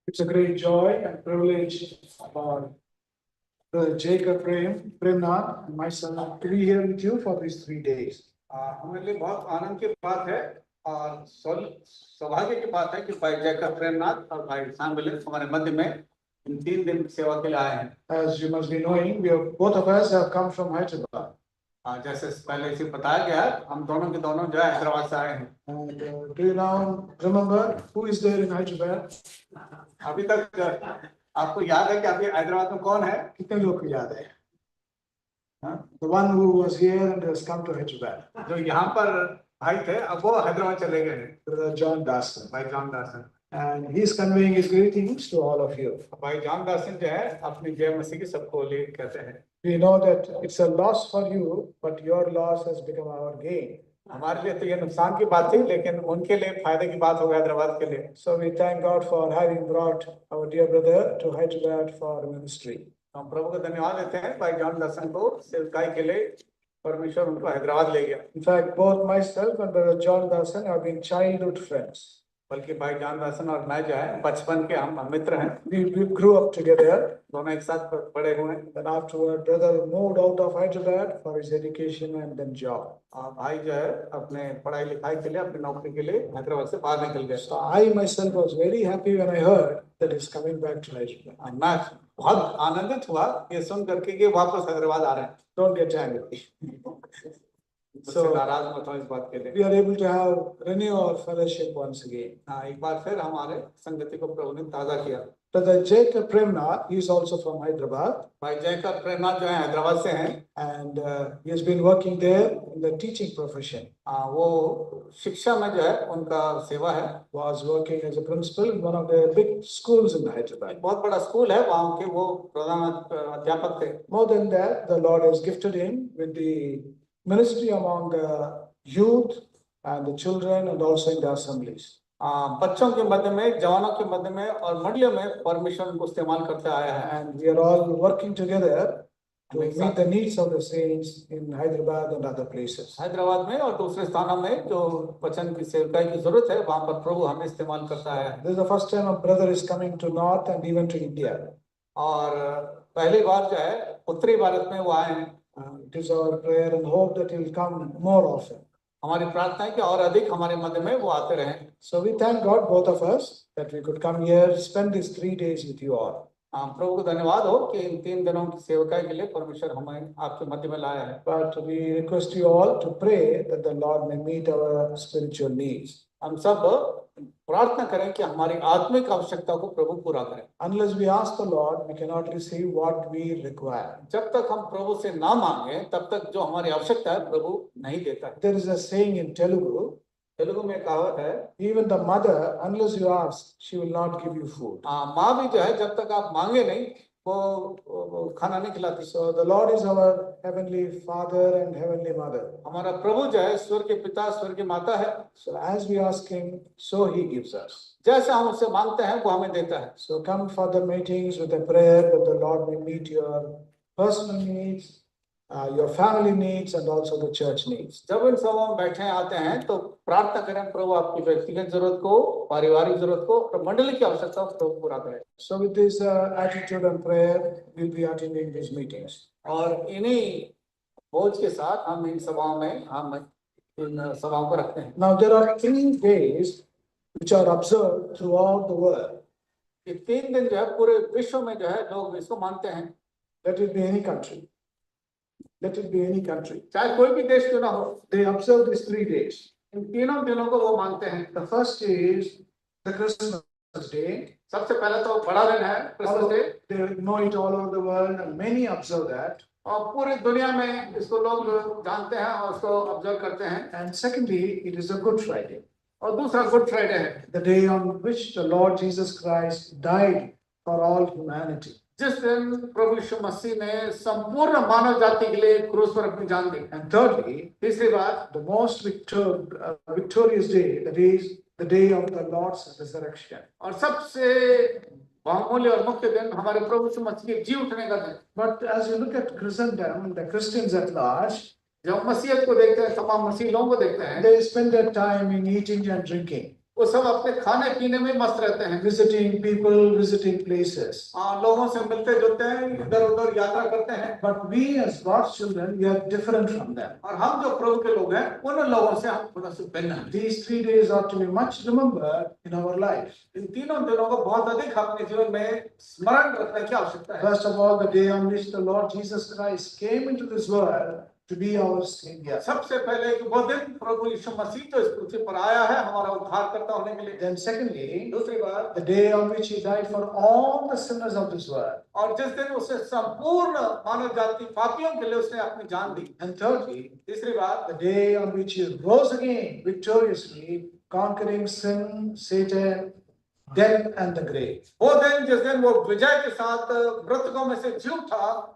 It's a great joy and privilege for Brother Jacob Premnath and myself to be here with you for these 3 days. हमारे लिए बहुत आनंद की बात है और सौभाग्य की बात है कि भाई जैकब प्रेमनाथ और भाई शामिल हमारे मध्य में इन 3 दिन की सेवा के लिए आए हैं। As you must be knowing, both of us have come from Hyderabad. जैसे पहले इसे बताया गया, हम दोनों के दोनों जो है हैदराबाद से आए हैं। And do you now remember who is there in Hyderabad? अभी तक आपको याद है कि अभी हैदराबाद में कौन है? कितने लोग को याद है? The one who was here and has come to Hyderabad. जो यहाँ पर भाई थे, अब वो हैदराबाद चले गए हैं। Brother John Dasan. भाई John Dasan. And he is conveying his greetings to all of you. भाई जॉन दासन जो है अपनी जय मसीह की सबको ले कहते हैं। We know that it's a loss for you, but your loss has become our gain. हमारे लिए तो ये नुकसान की बात थी, लेकिन उनके लिए फायदे की बात हो गई हैदराबाद के लिए। So we thank God for having brought our dear brother to Hyderabad for ministry. हम प्रभु को धन्यवाद देते हैं भाई जॉन दासन को सेवकाई के लिए परमेश्वर उनको हैदराबाद ले गया। In fact, both myself and brother John Dasan have been childhood friends. बल्कि भाई जॉन दासन और मैं जो है बचपन के हम मित्र हैं। We grew up together. दोनों एक साथ बड़े हुए हैं। Then afterward, brother moved out of Hyderabad for his education and then job. भाई जो है अपने पढ़ाई लिखाई के लिए अपनी नौकरी के लिए हैदराबाद से बाहर निकल गए। So I myself was very happy when I heard that he's coming back to Hyderabad. मैं बहुत आनंदित हुआ ये सुन करके कि वापस हैदराबाद आ रहे हैं। Don't get angry. So नाराज मत हो इस बात के लिए। We are able to have renew our fellowship once again. एक बार फिर हमारे संगति को प्रभु ने ताजा किया। Brother Jacob Premnath, he is also from Hyderabad. भाई जैकब प्रेमनाथ जो है हैदराबाद से हैं। And he has been working there in the teaching profession. वो शिक्षा में जो है उनका सेवा है। Was working as a principal in one of the big schools in Hyderabad. बहुत बड़ा स्कूल है, वहाँ के वो प्रधान अध्यापक थे। More than that, the Lord has gifted him with the ministry among the youth and the children and also in the assemblies. बच्चों के मध्य में, जवानों के मध्य में और मंडलियों में परमेश्वर उनको इस्तेमाल करते आया है। And we are all working together to meet the needs of the saints in Hyderabad and other places. Hyderabad में और दूसरे स्थानों में जो वचन की सेवकाई की जरूरत है, वहाँ पर प्रभु हमें इस्तेमाल करता है। This is the first time a brother is coming to North and even to India. और पहली बार जो है उत्तरी भारत में वो आए हैं। It is our prayer and hope that he will come more often. हमारी प्रार्थना है कि और अधिक हमारे मध्य में वो आते रहें। So we thank God, both of us, that we could come here, spend these 3 days with you all. प्रभु को धन्यवाद हो कि इन 3 दिनों की सेवकाई के लिए परमेश्वर हमें आपके मध्य में लाया है। But we request you all to pray that the Lord may meet our spiritual needs. हम सब प्रार्थना करें कि हमारी आत्मिक आवश्यकता को प्रभु पूरा करें। Unless we ask the Lord, we cannot receive what we require. जब तक हम प्रभु से ना मांगे, तब तक जो हमारी आवश्यकता है प्रभु नहीं देता है। There is a saying in Telugu. Telugu में कहावत है, Even the mother, unless you ask, she will not give you food. माँ भी जो है जब तक आप मांगे नहीं वो खाना नहीं खिलाती। So the Lord is our heavenly Father and heavenly Mother. हमारा प्रभु जो है स्वर्ग के पिता स्वर्ग की माता है। So as we ask Him, so He gives us. जैसे हम उससे मांगते हैं वो हमें देता है। So come for the meetings with a prayer that the Lord may meet your personal needs, your family needs, and also the church needs. जब इन सभाओं में बैठे आते हैं तो प्रार्थना करें प्रभु आपकी व्यक्तिगत जरूरत को, पारिवारिक जरूरत को और मंडली की आवश्यकता को प्रभु पूरा करें। So with this attitude and prayer, we'll be attending these meetings. और इन्हीं बोझ के साथ हम इन सभाओं में हम इन सभाओं को रखते हैं। Now there are 3 days which are observed throughout the world. ये 3 दिन जो है पूरे विश्व में जो है लोग इसको मानते हैं। Let it be any country. Let it be any country. चाहे कोई भी देश क्यों ना हो, They observe these 3 days. इन तीनों दिनों को वो मानते हैं। The first is the Christmas day. सबसे पहले तो बड़ा दिन है Christmas day. They know it all over the world and many observe that. और पूरी दुनिया में इसको लोग जानते हैं और उसको ऑब्जर्व करते हैं। And secondly, it is a Good Friday. और दूसरा गुड फ्राइडे है, The day on which the Lord Jesus Christ died for all humanity. जिस दिन प्रभु यीशु मसीह ने संपूर्ण मानव जाति के लिए क्रूस पर अपनी जान दी। And thirdly, तीसरी बात, the most victorious day, that is the day of the Lord's resurrection. और सबसे बहुमूल्य और मुख्य दिन हमारे प्रभु यीशु मसीह के जी उठने का दिन। But as you look at Christendom, the Christians at large, जब मसीहत को देखते हैं, तमाम मसीह लोगों को देखते हैं, they spend their time in eating and drinking. वो सब अपने खाने पीने में मस्त रहते हैं, visiting people, visiting places. लोगों से मिलते जुलते हैं, इधर उधर यात्रा करते हैं। But we as God's children, we are different from them. और हम जो प्रभु के लोग हैं, उन लोगों से हम थोड़ा सा भिन्न हैं। These 3 days are to be much remembered in our life. इन तीनों दिनों को बहुत अधिक अपने जीवन में स्मरण रखने की आवश्यकता है। First of all, the day on which the Lord Jesus Christ came into this world to be our Savior. सबसे पहले कि वो दिन प्रभु यीशु मसीह जो इस पृथ्वी पर आया है हमारा उद्धारकर्ता होने के लिए। Then secondly, दूसरी बात, the day on which He died for all the sinners of this world. और जिस दिन उसने संपूर्ण मानव जाति पापियों के लिए उसने अपनी जान दी। And thirdly, तीसरी बात, the day on which He rose again victoriously, conquering sin, Satan, death and the grave. वो दिन जिस दिन वो विजय के साथ मृतकों में से जी उठा,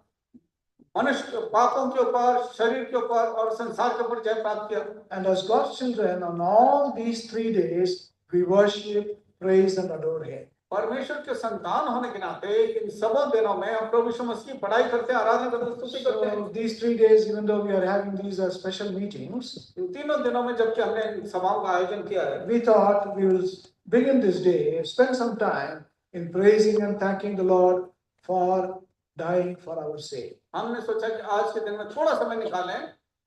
मनुष्य पापों के ऊपर, शरीर के ऊपर और संसार के ऊपर जय प्राप्त किया। And as God's children, on all these 3 days, we worship, praise and adore Him. परमेश्वर के संतान होने के नाते इन सबों दिनों में हम प्रभु यीशु मसीह की बड़ाई करते हैं, आराधना करते हैं, स्तुति करते हैं। So these 3 days, even though we are having these special meetings, इन तीनों दिनों में जबकि हमने इन सभाओं का आयोजन किया है, we thought we will begin this day, spend some time in praising and thanking the Lord for dying for our sake. हमने सोचा कि आज के दिन में थोड़ा समय निकालें,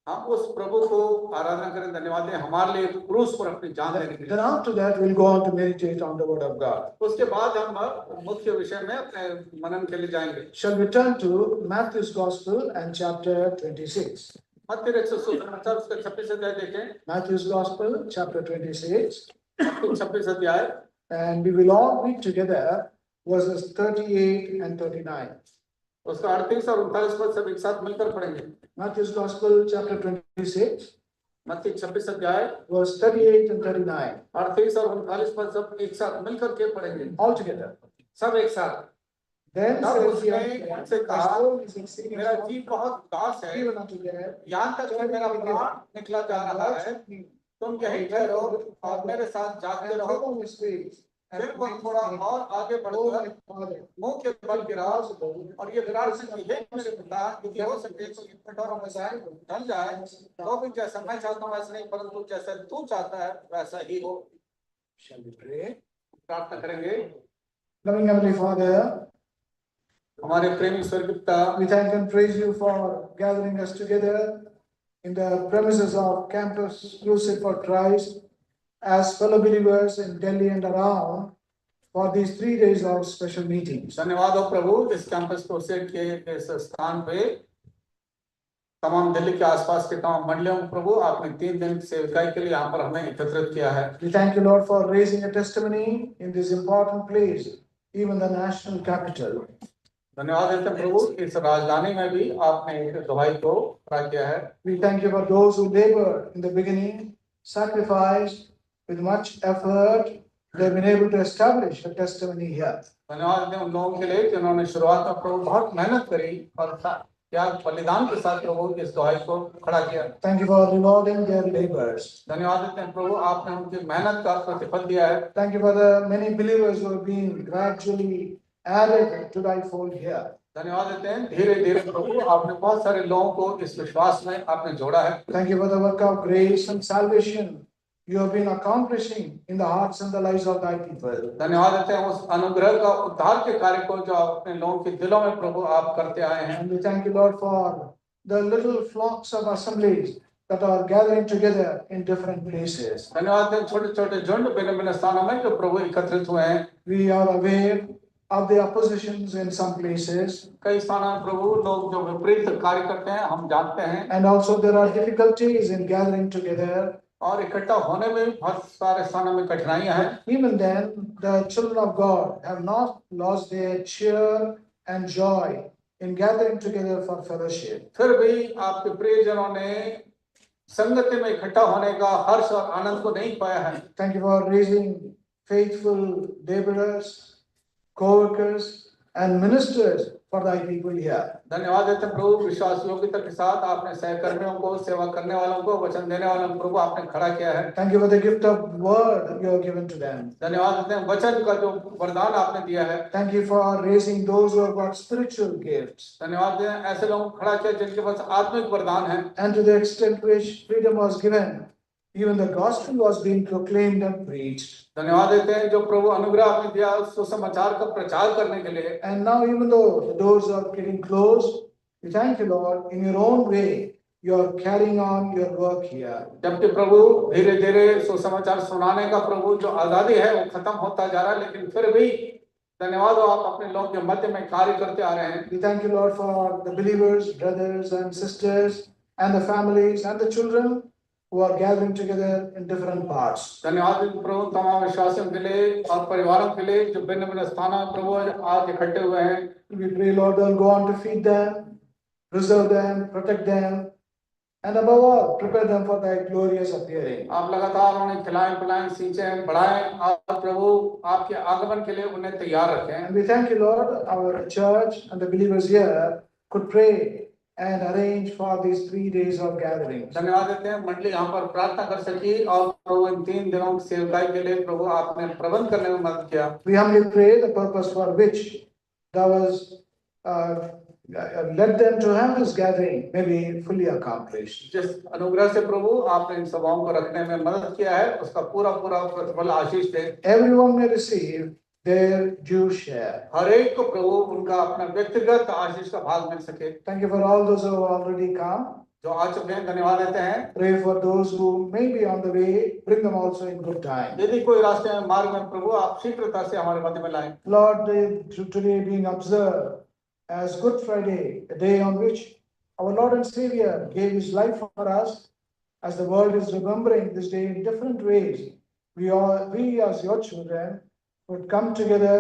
हम उस प्रभु को आराधना करें, धन्यवाद दें हमारे लिए क्रूस पर अपनी जान देने के लिए। Then after that, we'll go on to meditate on the Word of God. उसके बाद हम मुख्य विषय में अपने मनन के लिए जाएंगे। Shall we turn to Matthew's Gospel and chapter 26? मत्ती रचित सुसमाचार उसका 26 अध्याय देखें। Matthew's Gospel, chapter 26, मत्ती 26 अध्याय, and we will all read together verses 38 and 39. उसका 38 और 39 पद सब एक साथ मिलकर पढ़ेंगे। Matthew's Gospel, chapter 26, मत्ती 26 अध्याय, verse 38 and 39, 38 और 39 पद सब एक साथ मिलकर के पढ़ेंगे, all together. सब एक साथ। Then तब said उसने he उनसे unto them, कहा, "My soul is exceeding मेरा sorrow, जी बहुत उदास है, even unto death. यहाँ तक कि मेरा प्राण निकला जा रहा है। तुम यहीं ठहरो और मेरे साथ जागते And रहो। fell on his face, and फिर वो थोड़ा और आगे Oh, बढ़कर my Father, मुंह के बल गिरा और ये विराट से हे मेरे पिता, यदि हो सके तो ये कटोरा मुझसे ढल जाए, तो भी जैसा मैं चाहता हूँ वैसा नहीं, परंतु जैसा तू चाहता है वैसा ही हो। shall we pray? प्रार्थना करेंगे। Loving Heavenly Father, हमारे प्रेमी स्वर्गीय पिता, we thank and praise you for gathering us together in the premises of Campus Crusade for Christ as fellow believers in Delhi and around for these 3 days of special meetings. धन्यवाद हो प्रभु, इस campus crusade के इस स्थान पे तमाम दिल्ली के आसपास के तमाम मंडलियों को प्रभु आपने 3 दिन सेवकाई के लिए यहाँ पर हमें एकत्रित किया है। We thank you, Lord, for raising a testimony in this important place, even the national capital. धन्यवाद देते हैं प्रभु, इस राजधानी में भी आपने एक गवाही को खड़ा किया है। We thank you for those who labored in the beginning, sacrificed with much effort, they've been able to establish a testimony here. धन्यवाद देते हैं उन लोगों के लिए जिन्होंने शुरुआत में प्रभु बहुत मेहनत करी और त्याग बलिदान के साथ प्रभु इस गवाही को खड़ा किया। Thank you for rewarding their labors. धन्यवाद देते हैं प्रभु, आपने उनकी मेहनत का प्रतिफल दिया है। Thank you for the many believers who have been gradually added to thy fold here. धन्यवाद देते हैं धीरे धीरे प्रभु आपने बहुत सारे लोगों को इस विश्वास में आपने जोड़ा है। Thank you for the work of grace and salvation you have been accomplishing in the hearts and the lives of thy people. धन्यवाद देते हैं उस अनुग्रह का उद्धार के कार्य को जो अपने लोगों के दिलों में प्रभु आप करते आए हैं। And we thank you, Lord, for the little flocks of assemblies that are gathering together in different places. धन्यवाद देते हैं छोटे छोटे झुंड भिन्न भिन्न स्थानों में जो प्रभु एकत्रित हुए हैं। We are aware of the oppositions in some places, कई स्थानों में प्रभु लोग जो विपरीत कार्य करते हैं हम जानते हैं, and also there are difficulties in gathering together. और इकट्ठा होने में भी बहुत सारे स्थानों में कठिनाइयां हैं। Even then, the children of God have not lost their cheer and joy in gathering together for fellowship. फिर भी आपके प्रियजनों ने संगति में इकट्ठा होने का हर्ष और आनंद को नहीं पाया है। Thank you for raising faithful laborers, co-workers, and ministers for thy people here. धन्यवाद देते हैं प्रभु, विश्वास योग्यता के साथ आपने सहकर्मियों को, सेवा करने वालों को, वचन देने वालों को प्रभु आपने खड़ा किया है। Thank you for the gift of word you have given to them. धन्यवाद देते हैं वचन का जो वरदान आपने दिया है। Thank you for raising those who have got spiritual gifts. धन्यवाद देते हैं ऐसे लोगों को खड़ा किया जिनके पास आत्मिक वरदान है। And to the extent which freedom was given Even the gospel was being proclaimed and preached. धन्यवाद देते हैं जो प्रभु अनुग्रह आपने दिया उस सुसमाचार का प्रचार करने के लिए। And now, even though the doors are getting closed, we thank you, Lord, in your own way, you are carrying on your work here. जबकि प्रभु धीरे धीरे सुसमाचार सुनाने का प्रभु जो आजादी है वो खत्म होता जा रहा है, लेकिन फिर भी धन्यवाद हो आप अपने लोग के मध्य में कार्य करते आ रहे हैं। We thank you, Lord, for the believers, brothers and sisters, and the families and the children who are gathering together in different parts. धन्यवाद प्रभु तमाम विश्वासियों के लिए और परिवारों के लिए जो भिन्न भिन्न स्थानों में प्रभु आज इकट्ठे हुए हैं। We pray, Lord, they'll go on to feed them, preserve them, protect them, and above all, prepare them for thy glorious appearing. आप लगातार उन्हें खिलाएं पिलाएं सींचें बढ़ाएं और प्रभु आपके आगमन के लिए उन्हें तैयार रखें। And we thank you, Lord, our church and the believers here could pray and arrange for these 3 days of gatherings. धन्यवाद देते हैं मंडली यहाँ पर प्रार्थना कर सकी और प्रभु इन 3 दिनों की सेवकाई के लिए प्रभु आपने प्रबंध करने में मदद किया। We humbly pray the purpose for which thou hast led them to have this gathering may be fully accomplished. जिस अनुग्रह से प्रभु आपने इन सभाओं को रखने में मदद किया है उसका पूरा पूरा प्रतिफल आशीष दे। Everyone may receive their due share. हर एक को प्रभु उनका अपना व्यक्तिगत आशीष का भाग मिल सके। Thank you for all those who have already come. जो आ चुके हैं धन्यवाद देते हैं। Pray for those who may be on the way, bring them also in good time. यदि कोई रास्ते में मार्ग में प्रभु आप शीघ्रता से हमारे मध्य में लाएं। Lord, today being observed as Good Friday, a day on which our Lord and Savior gave his life for us, as the world is remembering this day in different ways, we as your children would come together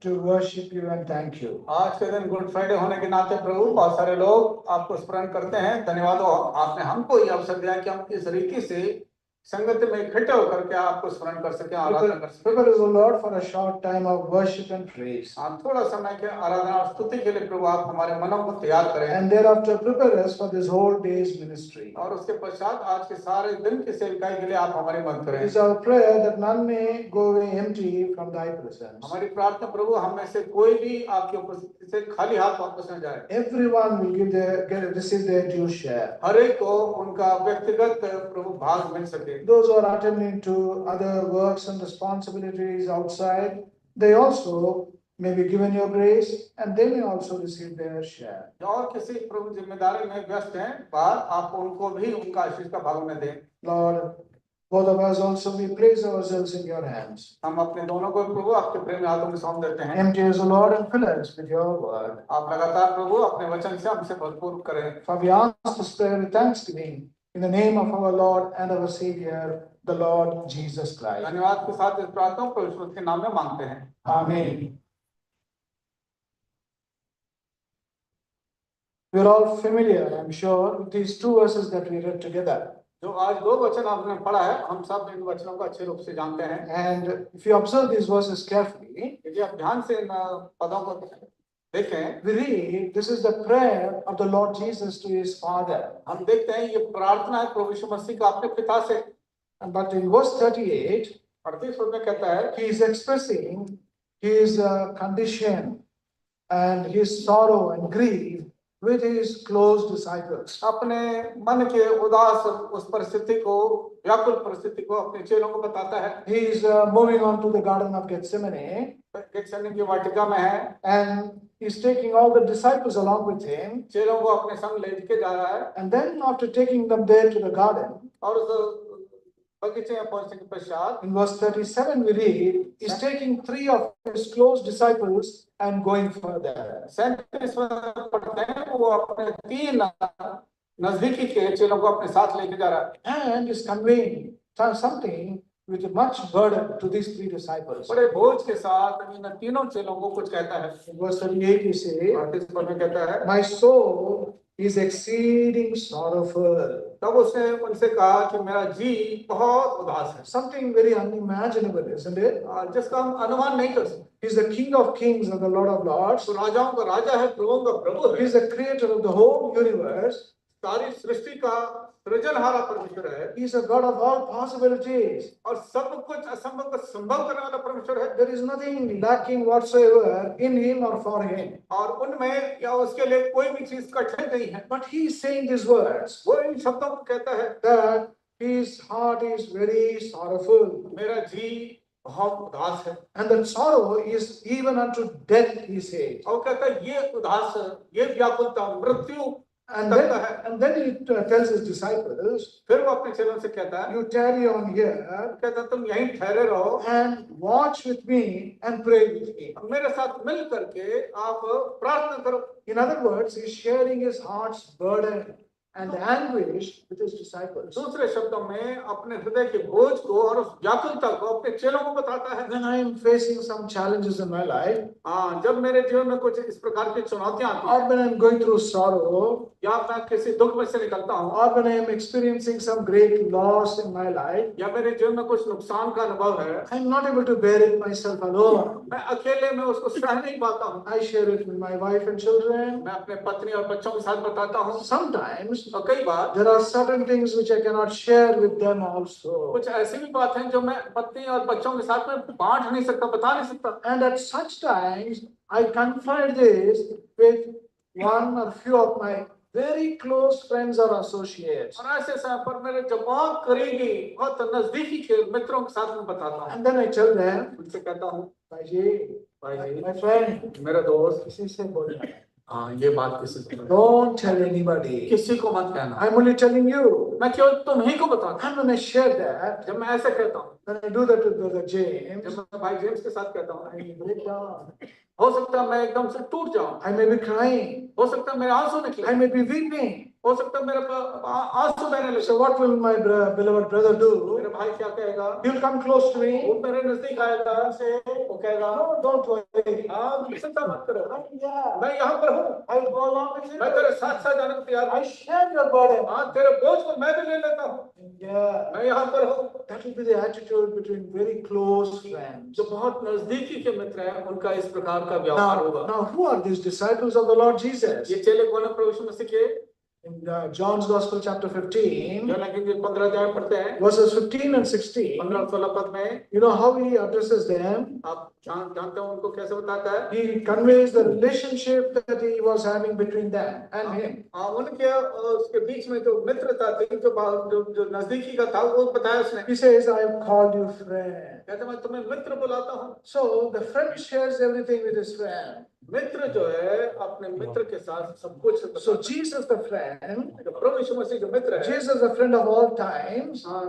to worship you and thank you. आज के दिन good Friday होने के नाते प्रभु बहुत सारे लोग आपको स्मरण करते हैं। धन्यवाद हो आपने हमको ये अवसर दिया कि हम इस रीति से संगत में इकट्ठे होकर के आपको स्मरण कर सकें, आराधना कर सकें। Prepare us, O Lord, for a short time of worship and praise. आप थोड़ा समय के आराधना और स्तुति के लिए प्रभु आप हमारे मनों को तैयार करें। And thereafter prepare us for this whole day's ministry. और उसके पश्चात आज के सारे दिन की सेवकाई के लिए आप हमारी मदद करें। It is our prayer that none may go away empty from thy presence. हमारी प्रार्थना प्रभु हम में से कोई भी आपकी उपस्थिति से खाली हाथ वापस न जाए। Everyone will receive their due share. हर एक को उनका व्यक्तिगत प्रभु भाग मिल सके। Those who are attending to other works and responsibilities outside, they also may be given your grace and they may also receive their share. और किसी प्रभु जिम्मेदारी में व्यस्त हैं बाहर आप उनको भी उनका आशीष का भाग में दें। Lord, both of us also we place ourselves in your hands. हम अपने दोनों को प्रभु आपके प्रेम हाथों में सौंप देते हैं। Empty us, O Lord, and fill us with your word. आप लगातार प्रभु अपने वचन से हमसे भरपूर करें। For we ask this prayer with thanksgiving in the name of our Lord and our Savior, the Lord Jesus Christ. धन्यवाद के साथ इस प्रार्थना को यीशु के नाम में मांगते हैं। Amen. We are all familiar, I'm sure, with these 2 verses that we read together. जो आज 2 वचन आपने पढ़ा है हम सब इन वचनों को अच्छे रूप से जानते हैं। And if you observe these verses carefully, यदि आप ध्यान से इन पदों को देखें, we read this is the prayer of the Lord Jesus to his Father. हम देखते हैं ये प्रार्थना है प्रभु यीशु मसीह का अपने पिता से। But in verse 38, 38 में कहता है he is expressing his condition and his sorrow and grief with his close disciples. अपने मन के उदास उस परिस्थिति को, व्याकुल परिस्थिति को अपने चेलों को बताता है। He is moving on to the Garden of Gethsemane, Gethsemane की वाटिका में है and he's taking all the disciples along with him. चेलों को अपने संग लेके जा रहा है And then after taking them there to the garden, और उस बगीचे में पहुंचने के पश्चात in verse 37 we read, he's taking 3 of his close disciples and going further. 37 में पढ़ते हैं वो अपने 3 नजदीकी के चेलों को अपने साथ लेके जा रहा है And is conveying something with much burden to these 3 disciples. बड़े बोझ के साथ इन तीनों चेलों को कुछ कहता है। In verse 38 he says, 38 में कहता है my soul is exceeding sorrowful. तब उसने उनसे कहा कि मेरा जी बहुत उदास है। Something very unimaginable, isn't it? जिसका हम अनुमान नहीं कर सकते। He's the King of Kings and the Lord of Lords. तो राजाओं का राजा है, प्रभुओं का प्रभु है। He's the creator of the whole universe. सारी सृष्टि का सृजनहारा परमेश्वर है He's a God of all possibilities. और सब कुछ असंभव को संभव करने वाला परमेश्वर है। There is nothing lacking whatsoever in him or for him. और उनमें या उसके लिए कोई भी चीज कठिन नहीं है। But he is saying these words वो इन शब्दों को कहता है that his heart is very sorrowful. मेरा जी बहुत उदास है। And that sorrow is even unto death, he says. और कहता है ये उदास, ये व्याकुलता मृत्यु And तक then, का है। and then he tells his disciples, फिर वो अपने चेलों से कहता है, you tarry on here कहता है तुम यहीं ठहरे रहो and watch with me and pray with me. मेरे साथ मिल करके आप प्रार्थना करो। In other words, he's sharing his heart's burden and anguish with his disciples. दूसरे शब्दों में अपने हृदय के बोझ को और उस व्याकुलता को अपने चेलों को बताता है। When I am facing some challenges in my life, हाँ, जब मेरे जीवन में कुछ इस प्रकार की चुनौतियां आती or हैं, when I'm going through sorrow, या मैं किसी दुख में से निकलता हूँ, or when I am experiencing some great loss in my life, या मेरे जीवन में कुछ नुकसान का अनुभव है, I'm not able to bear it myself alone. मैं अकेले में उसको सह नहीं पाता हूँ। I share it with my wife and children. मैं अपने पत्नी और बच्चों के साथ बताता हूँ। Sometimes और कई बार there are certain things which I cannot share with them also. कुछ ऐसी भी बात है जो मैं पत्नी और बच्चों के साथ में बांट नहीं सकता, बता नहीं सकता। And at such times, I confide this with one or few of my very close friends or associates. और ऐसे समय पर मेरे जो बहुत करीबी, बहुत नजदीकी के मित्रों के साथ में बताता हूँ। And then I tell them, उनसे कहता हूँ, Bhaiji, my friend, मेरा दोस्त, किसी से बोलना है. हाँ ये बात किसी से Don't tell anybody. किसी को मत कहना। I'm only telling you. मैं केवल तुम्ही को बताता हूँ। And when I share that, जब मैं ऐसे कहता हूँ, when I do that with Brother James, जब मैं भाई जेम्स के साथ कहता हूँ, I break down. हो सकता है मैं एकदम से टूट जाऊं, I may be crying. हो सकता है मेरे आंसू निकले, I may be weeping. हो सकता है मेरे आंसू बहने लगे। So what will my beloved brother do? मेरा भाई क्या कहेगा? He will come close to वो me. मेरे नजदीक आएगा, से वो कहेगा, No, don't worry. हाँ चिंता मत करो, Yeah, मैं यहाँ पर हूँ, I will go along with मैं you. तेरे साथ साथ जाने को तैयार I हूँ। share your burden. हाँ तेरे बोझ को मैं भी ले लेता हूँ, Yeah, मैं यहाँ पर हूँ। that will be the attitude between very close friends. जो बहुत नजदीकी के मित्र हैं, उनका इस प्रकार का व्यवहार होगा। Now, who are these disciples of the Lord Jesus? ये चेले कौन है प्रभु यीशु मसीह के? In John's Gospel, chapter 15, जो लेकिन 15 अध्याय पढ़ते हैं, verses 15 and 16, 15-16 पद में, you know how he addresses them? आप जानते हो उनको कैसे बताता है? He conveys the relationship that he was having between them and him. हाँ उनके उसके बीच में जो मित्रता थी, जो नजदीकी का था, वो बताया उसने। He says, I have called you friend. कहते मैं तुम्हें मित्र बुलाता हूँ। So the friend shares everything with his friend. मित्र जो है अपने मित्र के साथ सब कुछ। So Jesus the friend, प्रभु यीशु मसीह जो मित्र है, Jesus the friend of all times, हाँ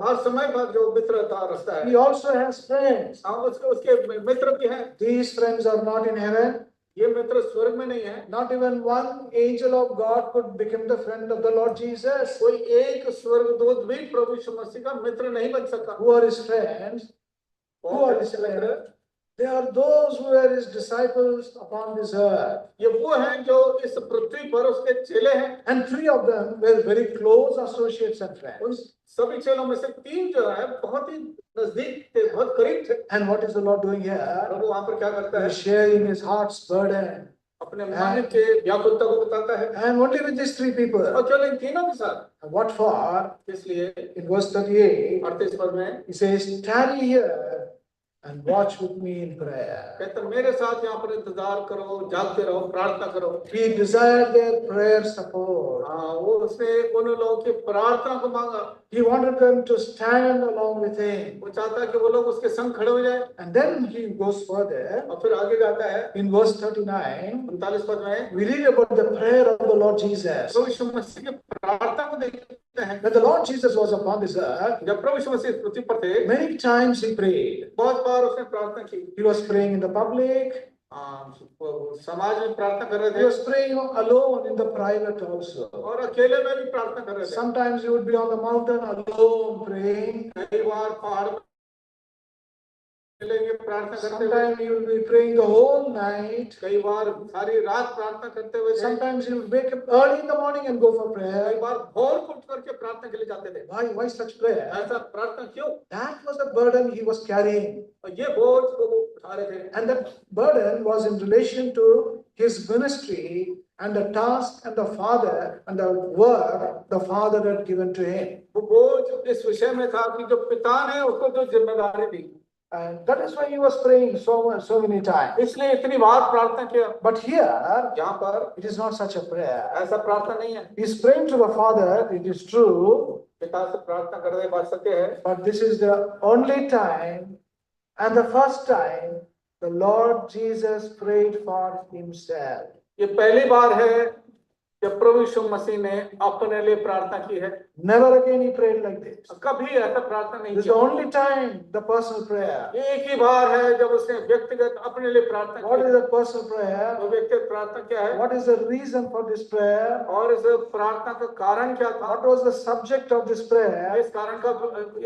हर समय पर जो मित्रता रखता है, he also has friends. हाँ उसके मित्र भी हैं। These friends are not in heaven. ये मित्र स्वर्ग में नहीं है। Not even one angel of God could become the friend of the Lord Jesus. कोई एक स्वर्गदूत भी प्रभु यीशु मसीह का मित्र नहीं बन सका। Who are his friends? Who are his friends? They are those who are his disciples upon this earth. ये वो हैं जो इस पृथ्वी पर उसके चेले हैं। And three of them were very close associates and friends. उन सभी चेलों में से तीन जो है बहुत ही नजदीक थे, बहुत करीब थे। And what is the Lord doing here? प्रभु वहाँ पर क्या करता है? He is sharing his heart's burden. अपने मन के व्याकुलता को बताता है। And only with these three people. और केवल इन तीनों के साथ। And what for? इसलिए In verse 38, 38 पद में he says, tarry here and watch with me in prayer. कहते मेरे साथ यहाँ पर इंतजार करो, जागते रहो, प्रार्थना करो। He desired their prayer support. हाँ वो उसने उन लोगों की प्रार्थना को मांगा। He wanted them to stand along with him. वो चाहता है कि वो लोग उसके संग खड़े हो जाए। And then he goes further. और फिर आगे जाता है In verse 39, 39 पद में we read about the prayer of the Lord Jesus. प्रभु यीशु मसीह की प्रार्थना को देखते हैं। When the Lord Jesus was upon this earth, जब प्रभु यीशु मसीह पृथ्वी पर थे, many times he prayed. बहुत बार उसने प्रार्थना की। He was praying in the public. समाज में प्रार्थना कर रहे He थे। was praying alone in the private also. और अकेले में भी प्रार्थना कर रहे थे। Sometimes he would be on the mountain alone praying. कई बार पहाड़ में प्रार्थना करते हुए, Sometimes he would be praying the whole night. कई बार सारी रात प्रार्थना करते हुए, Sometimes he would wake up early in the morning and go for कई prayer. बार भोर को उठ करके प्रार्थना के लिए जाते थे। Why such prayer? ऐसा प्रार्थना क्यों? That was the burden he was carrying. और ये बोझ को वो उठा रहे थे। And that burden was in relation to his ministry and the task and the father and the work the father had given to him. वो बोझ इस विषय में था कि जो पिता ने उसको जो जिम्मेदारी दी, And that is why he was praying so many times. इसलिए इतनी बार प्रार्थना किया। But here, यहाँ पर it is not such a prayer. ऐसा प्रार्थना नहीं है। He's praying to the Father, it is true, पिता से प्रार्थना करने बात सत्य है, but this is the only time and the first time the Lord Jesus prayed for himself. ये पहली बार है जब प्रभु यीशु मसीह ने अपने लिए प्रार्थना की है। Never again he prayed like this. कभी ऐसा प्रार्थना नहीं This is the किया। only time the personal prayer. ये एक ही बार है जब उसने व्यक्तिगत अपने लिए प्रार्थना What की। is the personal prayer? वो व्यक्तिगत प्रार्थना क्या है What is the reason for this prayer? और इस प्रार्थना का कारण क्या था? What was the subject of this prayer? इस कारण का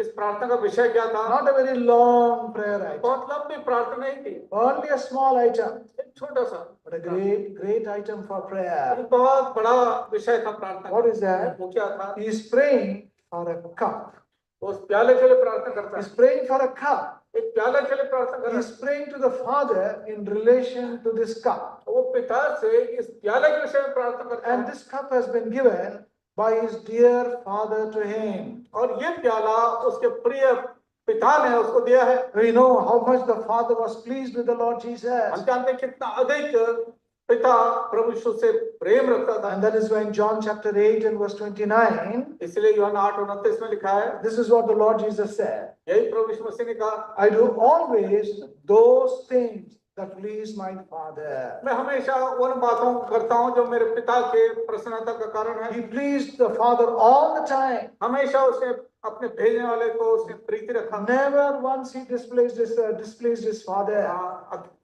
इस प्रार्थना का विषय क्या था? Not a very long prayer item, बहुत लंबी प्रार्थना नहीं थी, only a small item, एक छोटा सा, but a great item for prayer. एक बहुत बड़ा विषय था प्रार्थना What का। is that? वो क्या था? He is praying for a cup. वो उस प्याले के लिए प्रार्थना करता He is है। praying for a cup. एक प्याले के लिए प्रार्थना कर He रहा is praying to the Father in relation to this cup. है। वो पिता से इस प्याले के विषय में प्रार्थना करता And है। this cup has been given by his dear Father to him. और ये प्याला उसके प्रिय पिता ने उसको दिया है। We know how much the Father was pleased with the Lord Jesus. हम जानते हैं कितना अधिक पिता प्रभु यीशु से प्रेम रखता था। And that is why in John chapter 8 and verse 29, इसलिए यूहन्ना 8:29 में लिखा है, this is what the Lord Jesus said. यही प्रभु यीशु मसीह ने कहा, I do always those things that please my Father. मैं हमेशा उन बातों को करता हूं जो मेरे पिता के प्रसन्नता का कारण है। He pleased the Father all the time. हमेशा उसने अपने भेजने वाले को उसने प्रीति रखा। Never once he displeased his Father.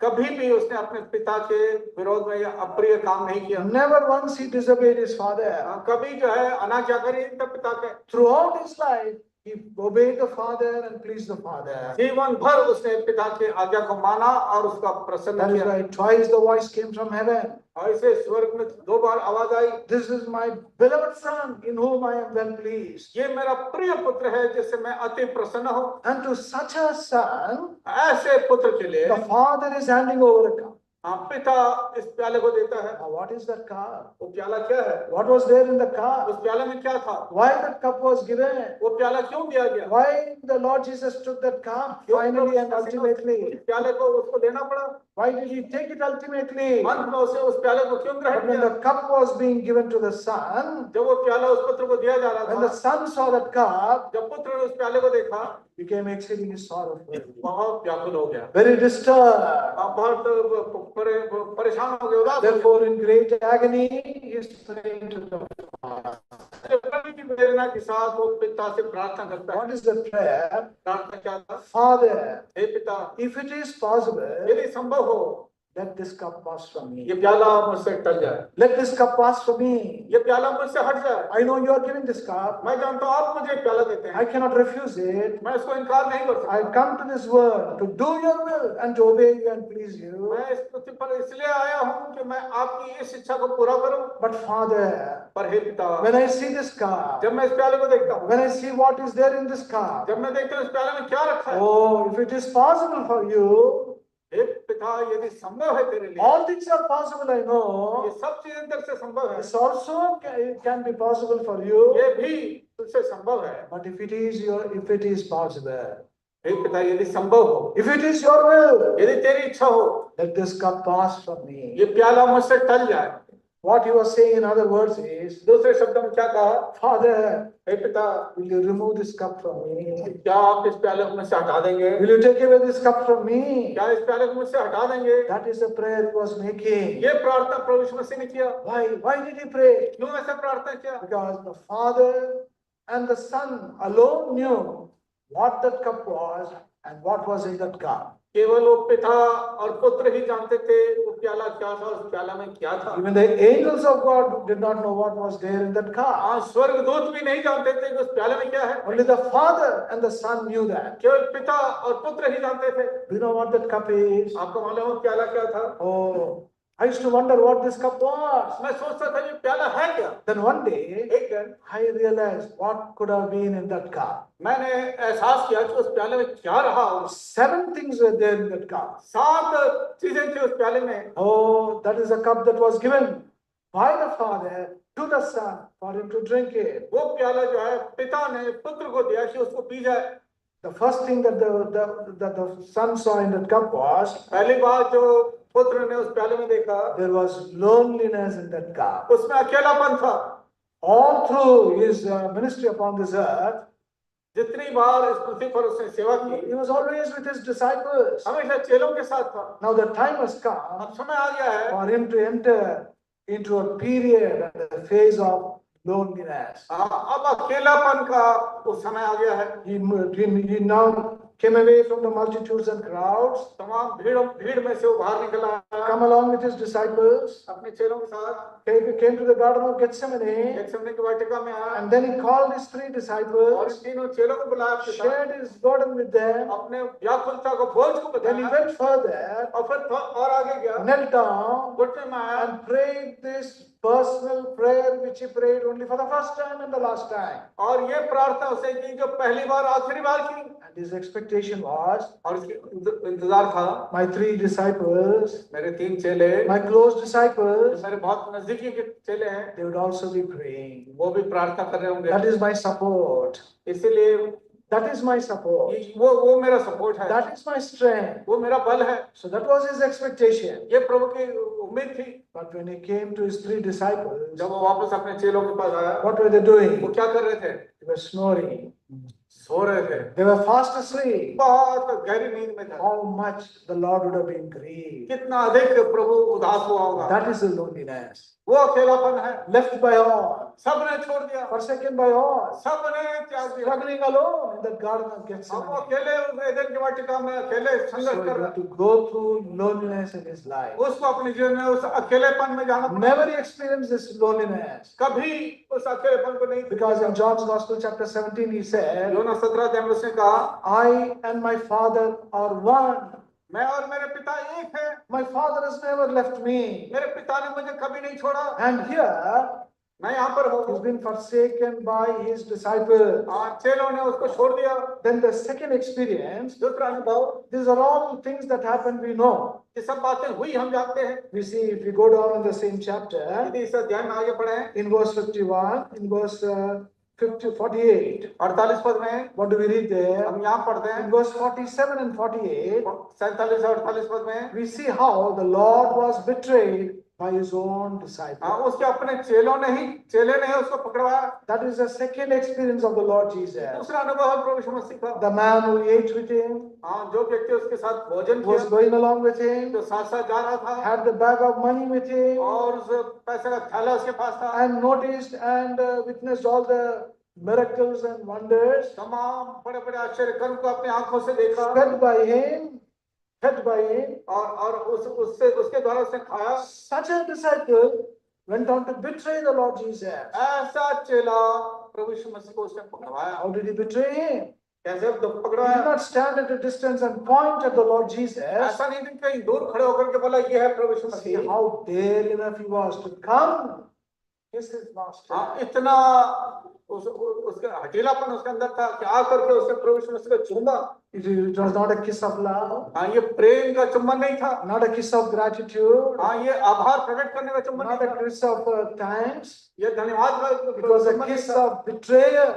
कभी भी उसने अपने पिता के विरोध में या अप्रिय काम नहीं किया। Never once he disobeyed his Father. कभी जो है अनाज्ञाकारी था पिता के। Throughout his life, he obeyed the Father and pleased the Father. जीवन भर उसने पिता के आज्ञा को माना और उसका प्रसन्न That is किया। why twice the voice came from heaven. और इसे स्वर्ग में 2 बार आवाज आई, This is my beloved Son in whom I am well pleased. ये मेरा प्रिय पुत्र है जिससे मैं अति प्रसन्न हूँ। And to such a son, ऐसे पुत्र के लिए the Father is handing over a cup. पिता इस प्याले को देता है। Now, what is that cup? वो प्याला क्या है? What was there in the उस cup? प्याले में क्या था? Why that cup was given? वो प्याला क्यों दिया गया? Why the Lord Jesus took that cup finally and ultimately? इस प्याले को उसको देना पड़ा। Why did he take it ultimately? अंत में उसे उस प्याले को क्यों ग्रहण But when किया? the cup was being given to the son, जब वो प्याला उस पुत्र को दिया जा रहा when the था, son saw that cup, जब पुत्र ने उस प्याले को देखा, became exceedingly sorrowful, बहुत व्याकुल हो गया, very disturbed. बहुत परेशान हो गया, उदास हो गया। Therefore, in great agony, he is praying to the Father. कभी भी प्रेरणा के साथ वो पिता से प्रार्थना करता है। What is the prayer? प्रार्थना क्या था? Father, हे पिता, if it is possible, यदि संभव हो, let this cup pass from me. ये प्याला मुझसे टल जाए, Let this cup pass from me. ये प्याला मुझसे हट जाए। I know you are giving this cup. मैं जानता हूँ आप मुझे प्याला देते हैं, I cannot refuse it. मैं इसको इनकार नहीं कर I सकता। come to this world to do your will and to obey you and please you. मैं इस पृथ्वी पर इसलिए आया हूँ कि मैं आपकी इस इच्छा को पूरा करूँ। But Father, पर हे पिता, when I see this cup, जब मैं इस प्याले को देखता हूँ, when I see what is there in this cup, जब मैं देखता हूँ इस प्याले में क्या रखा है, oh, if it is possible for you, हे पिता, यदि संभव है तेरे लिए, all things are possible, I ये know. सब चीजें तेरे से संभव है, This also can be possible for you. ये भी तुझसे संभव है। But if it is possible, हे पिता, यदि संभव हो, if it is your will, यदि तेरी इच्छा हो, let this cup pass from me. ये प्याला मुझसे टल जाए। What he was saying in other words is, दूसरे शब्दों में क्या कहा? Father, हे पिता, will you remove this cup from me? क्या आप इस प्याले को मुझसे हटा देंगे? Will you take away this cup from me? क्या इस प्याले को मुझसे हटा देंगे? That is the prayer he was making. ये प्रार्थना प्रभु यीशु मसीह ने किया। Why did he pray? क्यों ऐसा प्रार्थना किया? Because the Father and the Son alone knew what that cup was and what was in that cup. केवल वो पिता और पुत्र ही जानते थे वो प्याला क्या था, उस प्याला में क्या था। Even the angels of God did not know what was there in that cup. हाँ, स्वर्गदूत भी नहीं जानते थे कि उस प्याले में क्या है। Only the Father and the Son knew that. केवल पिता और पुत्र ही जानते थे। Do you know what that cup is? आपको मालूम है प्याला क्या था? Oh, I used to wonder what this cup was. मैं सोचता था ये प्याला है क्या? Then one day, एक दिन I realized what could have been in that cup. मैंने एहसास किया कि उस प्याले में क्या रहा होगा। 7 things were there in that cup. 7 चीजें थी उस प्याले में। Oh, that is a cup that was given by the Father to the Son for him to drink it. वो प्याला जो है पिता ने पुत्र को दिया कि उसको पी जाए। The first thing that the son saw in that cup was पहली बात जो पुत्र ने उस प्याले में देखा, there was loneliness in that cup. उसमें अकेलापन था। All through his ministry upon this earth, जितनी बार इस पृथ्वी पर उसने सेवा की, he was always with his disciples. हमेशा चेलों के साथ था। Now the time has come अब समय आ गया है for him to enter into a period and a phase of loneliness. अब अकेलापन का उस समय आ गया है। He now came away from the multitudes and crowds, तमाम भीड़ में से वो बाहर निकला, come along with his disciples, अपने चेलों के साथ came to the Garden of Gethsemane, गethसेमने की वाटिका में आया, and then he called his three और इन disciples, तीनों चेलों को बुलाया अपने साथ, shared his burden with them, अपने व्याकुलता को बोझ को then he बताया, went further, और फिर और आगे गया, knelt down, घुटने में आया and prayed this personal prayer which he prayed only for the first time and the last time. और ये प्रार्थना उसे की जो पहली बार आखिरी बार की, And his expectation was, और उसकी इंतजार था, my three disciples, मेरे तीन चेले, my close disciples, मेरे बहुत नजदीकी के चेले हैं, they would also be praying. वो भी प्रार्थना कर रहे होंगे। That is my support. इसीलिए That is my support. वो मेरा सपोर्ट है, That is my strength. वो मेरा बल है। So that was his expectation. ये प्रभु की उम्मीद थी। But when he came to his three disciples, जब वो वापस अपने चेलों के पास आया, what were they वो doing? क्या कर रहे थे? They were snoring. सो रहे थे, They were fast asleep. बहुत गहरी नींद में थे। How much the Lord would have been grieved. कितना अधिक प्रभु उदास हुआ होगा। That is the loneliness. वो अकेलापन है, Left by all, सबने छोड़ दिया, forsaken by all, सबने त्याग दिया, struggling alone in the Garden of अब वो Gethsemane. अकेले उस एदेन की वाटिका में अकेले So संघर्ष he कर had रहे, to go through loneliness in his life. उसको अपने जीवन में उस अकेलेपन में जाना पड़ा। Never he experienced this loneliness. कभी उस अकेलेपन को नहीं, Because in John's Gospel chapter 17 he said, योना 17 अध्याय में उसने कहा, I and my Father are one. मैं और मेरे पिता एक है, My Father has never left me. मेरे पिता ने मुझे कभी नहीं छोड़ा, And here मैं यहाँ पर he's हूँ। been forsaken by his disciples. चेलों ने उसको छोड़ दिया। Then the second experience, दूसरा अनुभव, these are all things that happen, we know. ये सब बातें हुई हम जानते हैं। We see if we go down in the same chapter, यदि इस अध्याय में आगे पढ़े, in verse 51, in verse 48, 48 पद में what do we read there? हम यहाँ पढ़ते हैं, In verse 47 and 48, 47 और 48 पद में, we see how the Lord was betrayed by his own disciples. उसके अपने चेले ने उसको पकड़वाया। That is the second experience of the Lord Jesus. दूसरा अनुभव है प्रभु यीशु मसीह का। The man who ate with him, जो व्यक्ति उसके साथ भोजन was किया, going along with him, जो साथ साथ जा रहा था, had the bag of money with him, और उस पैसे का थैला उसके पास था, and noticed and witnessed all the miracles and wonders, तमाम बड़े बड़े आश्चर्य कर्म को अपनी आंखों से देखा, fed by him, और उसके द्वारा उसने खाया। such a disciple went on to betray the Lord Jesus. ऐसा चेला प्रभु यीशु मसीह को उसने पकड़वाया। How did he betray him? कैसे He did पकड़वाया? not stand at a distance and point at the Lord Jesus. ऐसा नहीं कि कहीं दूर खड़े होकर के बोला ये है प्रभु यीशु See Masih. how dare enough he was to come kiss his master. इतना उसका हठीलापन उसके अंदर था कि आकर के उसने प्रभु यीशु मसीह को चूमा। It was not a kiss of love, ये प्रेम का चुम्बन नहीं था, not a kiss of gratitude, ये आभार प्रकट करने का चुम्बन नहीं not a था, kiss of thanks. ये धन्यवाद का It was a चुम्बन नहीं kiss था। of betrayal.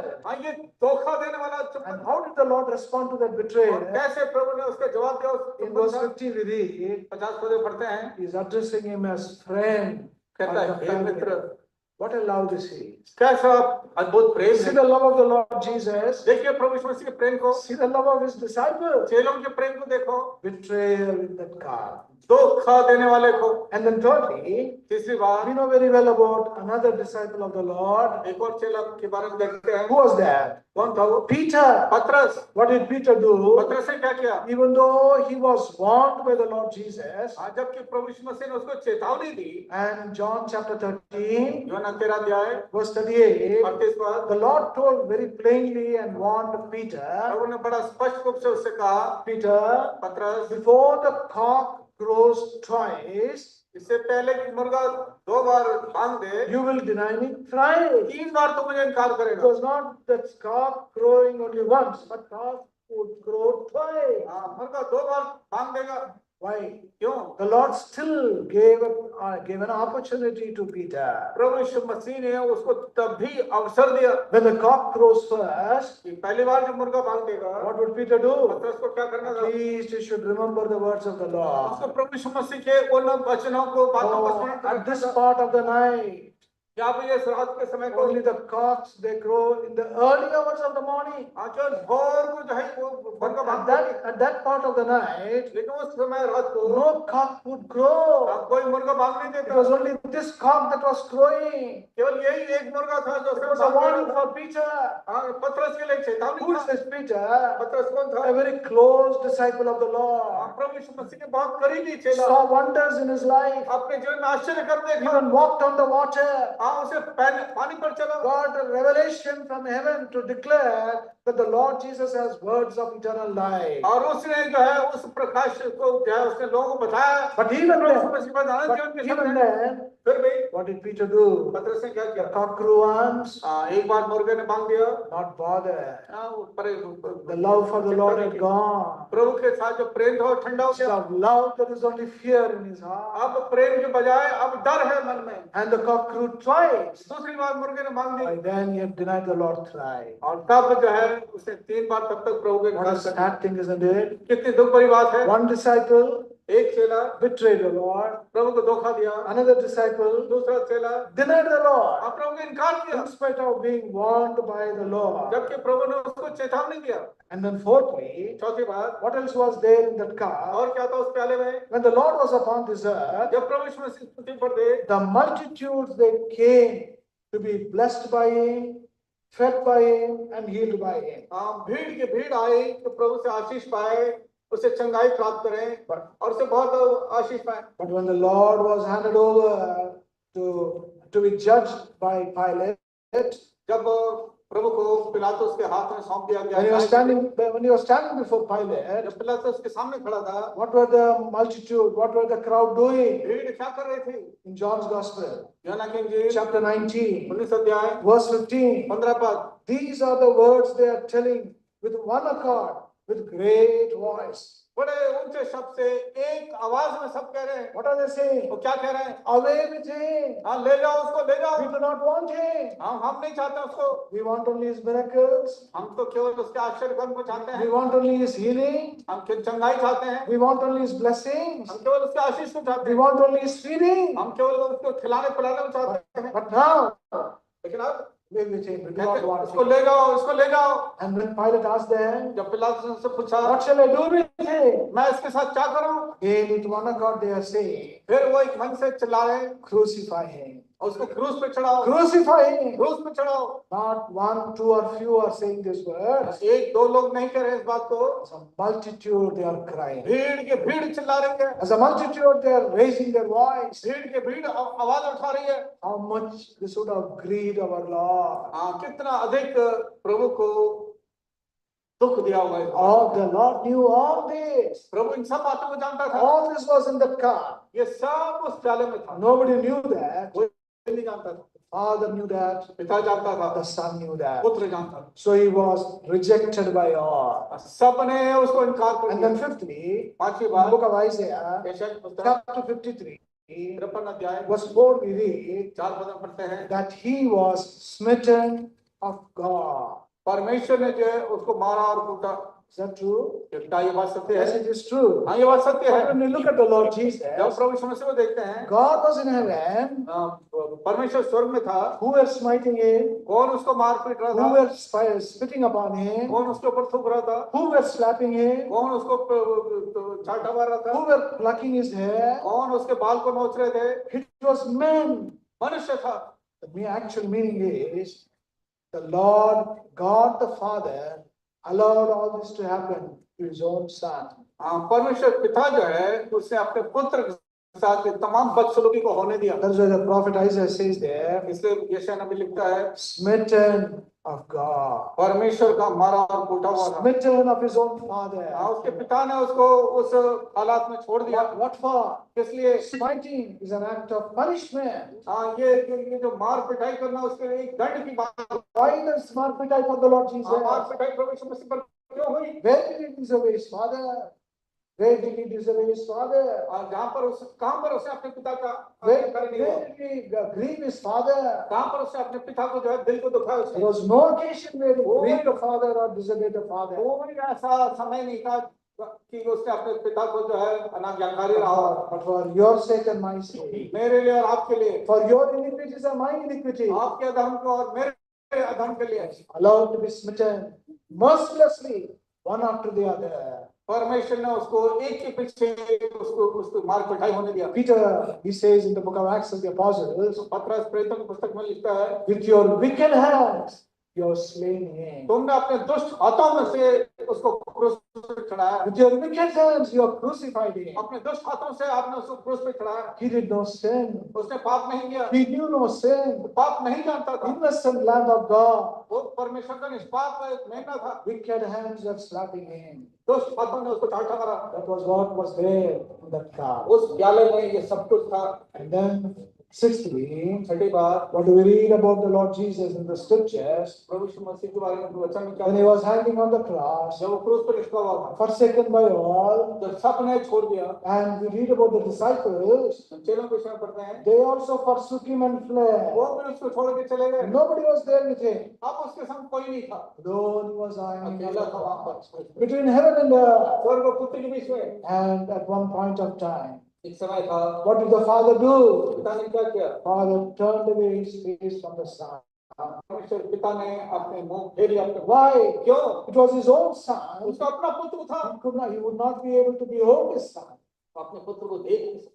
ये धोखा देने वाला And चुम्बन। how did the Lord respond to that और betrayal? कैसे प्रभु ने उसके जवाब दिया? उस In चुम्बन verse का 50 we read, 50 पद पढ़ते हैं, he's addressing him as friend. कहता है हे मित्र, What a love this is. कैसा अद्भुत प्रेम See है। the love of the Lord Jesus. देखिए प्रभु यीशु मसीह के प्रेम को, See the love of his disciples. चेलों के प्रेम को देखो, Betrayal in that car. धोखा देने वाले को। And then thirdly, तीसरी बात, we know very well about another disciple of the Lord. एक और चेला के बारे में देखते हैं। Who was that? कौन था वो? Peter. पतरस। What did Peter do? पतरस ने क्या किया? Even though he was warned by the Lord Jesus, जबकि प्रभु यीशु मसीह ने उसको चेतावनी दी, and John chapter 13, यूहन्ना 13 अध्याय verse 38, 38 पद, the Lord told very plainly and warned Peter, प्रभु ने बड़ा स्पष्ट रूप से उससे कहा, Peter, पतरस, before the cock crows twice, इससे पहले कि मुर्गा 2 बार बांग दे, you will deny me thrice. 3 बार तो मुझे इनकार It करेगा। was not that cock crowing only once, but cock would crow twice. मुर्गा 2 बार बांग देगा, Why? क्यों? The Lord still gave an opportunity to Peter. प्रभु यीशु मसीह ने उसको तब भी अवसर दिया। When the cock crows first, कि पहली बार जब मुर्गा भाग देगा, what would Peter do? पतरस को क्या करना At था? least he should remember the words of the Lord. उसको प्रभु यीशु मसीह के उन वचनों को, बातों को Oh, स्मरण at रखना this था। part of the night, क्या भी इस रात के समय को only the cocks they crow in the early hours of the morning. आजकल भोर को जो है वो But मुर्गा at भाग that part of the night, लेकिन उस समय रात को no cock would crow. अब कोई मुर्गा भाग नहीं It देता। was only this cock that was crowing. केवल यही एक मुर्गा था जो It was a warning for Peter. पतरस के लिए चेतावनी Who is था। this Peter? पतरस कौन था? A very close disciple of the Lord. प्रभु यीशु मसीह के बहुत करीबी चेला, Saw wonders in his life. अपने जीवन में आश्चर्य कर देखा, Even walked on the water. उसे पानी पर चला। Got a revelation from heaven to declare that the Lord Jesus has words of eternal life. और उसने जो है उस प्रकाश को जो है उसने लोगों को बताया। But even Prabhu Yeshu then, मसीह के बाद आनंद जीवन के समय then, फिर भी what did Peter do? पतरस ने क्या The किया? cock crew once, एक बार मुर्गे ने भाग दिया, not bothered. पर The love for the Lord had gone. प्रभु के साथ जो प्रेम था वो ठंडा हो Instead गया। of love, there is only fear in his heart. अब प्रेम के बजाय अब डर है मन में। And the cock crew twice. दूसरी बार मुर्गे ने भाग By the then he had denied the Lord thrice. और तब जो है उसने 3 बार तब तक प्रभु के What a इनकार कर दिया। sad thing, isn't it? कितनी दुख भरी बात है। One disciple एक चेला betrayed the Lord. प्रभु को धोखा दिया, Another disciple दूसरा चेला denied the Lord. प्रभु को इनकार किया, In spite of being warned by the Lord. जबकि प्रभु ने उसको चेतावनी दिया। And then fourthly, चौथी बात, what else was there in that car? और क्या था उस प्याले में? When the Lord was upon this earth, जब प्रभु यीशु मसीह पृथ्वी पर थे, the multitudes they came to be blessed by him, fed by him, and healed by him. भीड़ की भीड़ आई कि प्रभु से आशीष पाए, उसे चंगाई प्राप्त करें और उसे बहुत आशीष पाए। But when the Lord was handed over to be judged by Pilate, जब प्रभु को पिलातुस के हाथ में सौंप दिया when he was गया, standing before Pilate, जब पिलातुस के सामने खड़ा था, what were the multitude, what were the crowd doing? भीड़ क्या कर रही थी? In John's Gospel, यूहन्ना की इंजील chapter 19, 19 अध्याय verse 15, 15 पद, these are the words they are telling with one accord, with great voice. बड़े ऊंचे शब्द से एक आवाज में सब कह रहे हैं। What are they saying? वो क्या कह रहे हैं? Away with him. हाँ ले जाओ उसको, ले जाओ। We do not want him. हम नहीं चाहते उसको, We want only his miracles. हम तो केवल उसके आश्चर्य कर्म को चाहते We हैं, want only his healing. हम केवल चंगाई चाहते हैं, We want only his blessings. हम केवल उसके आशीष को चाहते We हैं, want only his feeding. हम केवल उसको खिलाने पिलाने को चाहते हैं। But now, लेकिन अब we with him. We do कहते not हैं, want उसको him. ले जाओ, उसको ले जाओ। And when Pilate asked them, जब पिलातुस ने उससे पूछा, what shall I do with him? मैं इसके साथ क्या करूं? Again, with one accord they are saying, फिर वो एक मन से चिल्ला रहे हैं, crucify him. और उसको क्रूस पे चढ़ाओ, Crucify him. क्रूस पे चढ़ाओ। Not one, two, or few are saying these words. एक दो लोग नहीं कह रहे इस बात को, As a multitude, they are crying. भीड़ के भीड़ चिल्ला रही है, As a multitude, they are raising their voice. भीड़ के भीड़ आवाज उठा रही है। How much this would have grieved our Lord. कितना अधिक प्रभु को दुख दिया हुआ है। Oh, the Lord knew all this. प्रभु इन सब बातों को जानता था। All this was in that car. ये सब उस प्याले में था। Nobody knew that. कोई नहीं जानता था, Father knew that. पिता जानता था, The Son knew that. पुत्र जानता था। So he was rejected by all. सबने उसको इनकार कर And दिया। then fifthly, पांचवी in the बात, book of Isaiah, यशायाह की पुस्तक chapter 53, 53 अध्याय verse 4, we read 4 पद में पढ़ते हैं, that he was smitten of God. परमेश्वर ने जो है उसको मारा और कूटा। Is that true? क्या ये बात सत्य Yes, है? it is true. हाँ ये बात सत्य But है। when we look at the Lord जब Jesus, प्रभु यीशु मसीह को देखते हैं, God was in heaven. परमेश्वर स्वर्ग में था, Who were smiting him? कौन उसको मार पीट रहा Who था, were spitting upon him? कौन उसके ऊपर थूक रहा था, Who were slapping him? कौन उसको चाटा मार रहा Who था, were plucking his hair? कौन उसके बाल को नोच रहे थे? It was men. मनुष्य था। The actual meaning is the Lord, God the Father, allowed all this to happen to his own Son. परमेश्वर पिता जो है उसने अपने पुत्र के साथ ये तमाम बदसलूकी को होने दिया। That's why the prophet Isaiah says there, इसलिए यशायाह नबी लिखता है, smitten of God, परमेश्वर का मारा और कूटा हुआ था। smitten of his own Father. उसके पिता ने उसको उस हालात में छोड़ दिया। What for? इसलिए Smiting is an act of punishment. ये जो मार पिटाई करना उसके लिए एक दंड की बात। Why the smart for the Lord Jesus? मार पिटाई प्रभु यीशु मसीह पर क्यों हुई? Where did he disobey his Father? Where did he disobey his father? और कहाँ पर उसने अपने पिता का Where, आज्ञाकारी नहीं हुआ? where did he grieve his father? कहाँ पर उसने अपने पिता को जो है दिल को दुखाया There उसने? was no occasion where he grieved the father or disobeyed the father. कोई ऐसा समय नहीं था कि उसने अपने पिता को जो है अनाज्ञाकारी रहा हो। But for your sake and my sake, मेरे लिए और आपके लिए, for your iniquities and my iniquity, आपके अधर्म को और मेरे अधर्म के लिए allowed to be smitten mercilessly, one after the other. परमेश्वर ने उसको एक के पीछे उसको मार पिटाई होने दिया। Peter, he says in the book of Acts of the Apostles, पतरस प्रेरितों की पुस्तक में लिखता है, with your wicked hands, you are slain him. तुमने अपने दुष्ट हाथों में से उसको क्रूस पे चढ़ाया। With your wicked hands, you have crucified him. अपने दुष्ट हाथों से आपने उसको क्रूस पे चढ़ाया। He did no sin. उसने पाप नहीं किया, He knew no sin. पाप नहीं जानता था। Innocent Lamb of God. वो परमेश्वर का निष्पाप मेमना था। Wicked hands were slapping him. दुष्ट हाथों ने उसको चाटा मारा। That was what was there in that cup. उस प्याले में ये सब कुछ था। And then, sixthly, छठी बात, what do we read about the Lord Jesus in the scriptures? प्रभु यीशु मसीह के बारे में वचन में क्या When he was hanging on the cross, जब वो क्रूस पर लिखा हुआ था, forsaken by all, जब सबने छोड़ दिया, and we read about the disciples, चेलों के विषय में पढ़ते हैं, they also forsook him and fled. वो भी उसको छोड़ के चले गए। Nobody was there with him. अब उसके संग कोई नहीं था, Though he was hanging on अकेला the था वहाँ cross, पर। between heaven and earth, स्वर्ग और पृथ्वी के बीच में and at one point of time, एक समय था, what did the Father do? पिता ने क्या किया? Father turned away his face from the Son. परमेश्वर पिता ने अपने मुंह फेर लिया अपने। Why? क्यों? It was his own son. उसका अपना पुत्र था, He would not be able to behold his son. अपने पुत्र को देख नहीं सकता।